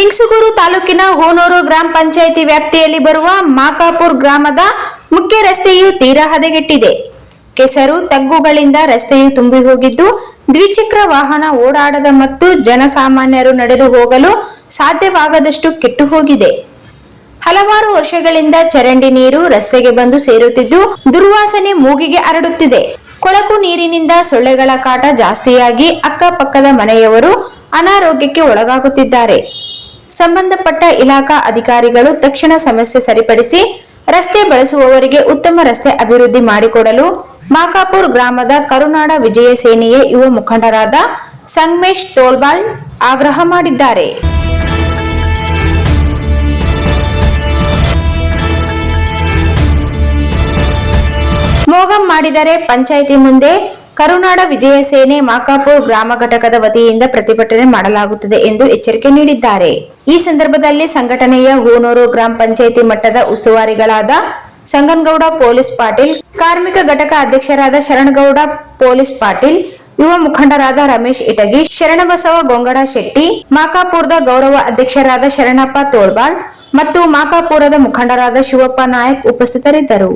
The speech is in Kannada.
ಲಿಂಗಸೂಗೂರು ತಾಲೂಕಿನ ಹೋನೂರು ಗ್ರಾಮ ಪಂಚಾಯಿತಿ ವ್ಯಾಪ್ತಿಯಲ್ಲಿ ಬರುವ ಮಾಕಾಪುರ್ ಗ್ರಾಮದ ಮುಖ್ಯ ರಸ್ತೆಯು ತೀರಾ ಹದಗೆಟ್ಟಿದೆ. ಕೆಸರು ತಗ್ಗುಗಳಿಂದ ರಸ್ತೆಯು ತುಂಬಿ ಹೋಗಿದ್ದು, ದ್ವಿಚಕ್ರ ವಾಹನ ಓಡಾಡದ ಮತ್ತು ಜನಸಾಮಾನ್ಯರು ನಡೆದು ಹೋಗಲು ಸಾಧ್ಯವಾಗದಷ್ಟು ಕೆಟ್ಟು ಹೋಗಿದೆ. ಹಲವಾರು ವರ್ಷಗಳಿಂದ ಚರಂಡಿ ನೀರು ರಸ್ತೆಗೆ ಬಂದು ಸೇರುತ್ತಿದ್ದು, ದುರ್ವಾಸನೆ ಮೂಗಿಗೆ ಹರಡುತ್ತಿದೆ. ಕೊಳಕು ನೀರಿನಿಂದ ಸೊಳ್ಳೆಗಳ ಕಾಟ ಜಾಸ್ತಿಯಾಗಿ ಅಕ್ಕಪಕ್ಕದ ಮನೆಯವರು ಅನಾರೋಗ್ಯಕ್ಕೆ ಒಳಗಾಗುತ್ತಿದ್ದಾರೆ. ಸಂಬಂಧಪಟ್ಟ ಇಲಾಖಾ ಅಧಿಕಾರಿಗಳು ತಕ್ಷಣ ಸಮಸ್ಯೆ ಸರಿಪಡಿಸಿ ರಸ್ತೆ ಬಳಸುವವರಿಗೆ ಉತ್ತಮ ರಸ್ತೆ ಅಭಿವೃದ್ಧಿ ಮಾಡಿಕೊಡಲು ಮಾಕಾಪುರ್ ಗ್ರಾಮದ ಕರುನಾಡ ವಿಜಯ ಸೇನೆಯ ಯುವ ಮುಖಂಡರಾದ ಸಂಗಮೇಶ್ ತೋಳ್ಬಾಳ್ ಆಗ್ರಹ ಮಾಡಿದ್ದಾರೆ. ಮೋಗಂ ಮಾಡಿದರೆ ಪಂಚಾಯಿತಿ ಮುಂದೆ ಕರುನಾಡ ವಿಜಯ ಸೇನೆ ಮಾಕಾಪುರ್ ಗ್ರಾಮ ಘಟಕದ ವತಿಯಿಂದ ಪ್ರತಿಭಟನೆ ಮಾಡಲಾಗುತ್ತದೆ ಎಂದು ಎಚ್ಚರಿಕೆ ನೀಡಿದ್ದಾರೆ. ಈ ಸಂದರ್ಭದಲ್ಲಿ ಸಂಘಟನೆಯ ಹೋನೂರು ಗ್ರಾಮ ಪಂಚಾಯಿತಿ ಮಟ್ಟದ ಉಸ್ತುವಾರಿಗಳಾದ ಸಂಗನಗೌಡ ಪೊಲೀಸ್ ಪಾಟೀಲ್, ಕಾರ್ಮಿಕ ಘಟಕ ಅಧ್ಯಕ್ಷರಾದ ಶರಣಗೌಡ ಪೊಲೀಸ್ ಪಾಟೀಲ್, ಯುವ ಮುಖಂಡರಾದ ರಮೇಶ್ ಇಟಗಿ, ಶರಣಬಸವ ಗೊಂಗಡ ಶೆಟ್ಟಿ, ಮಾಕಾಪುರದ ಗೌರವ ಅಧ್ಯಕ್ಷರಾದ ಶರಣಪ್ಪ ತೋಳ್ಬಾಳ್ ಮತ್ತು ಮಾಕಾಪುರದ ಮುಖಂಡರಾದ ಶಿವಪ್ಪ ನಾಯಕ್ ಉಪಸ್ಥಿತರಿದ್ದರು.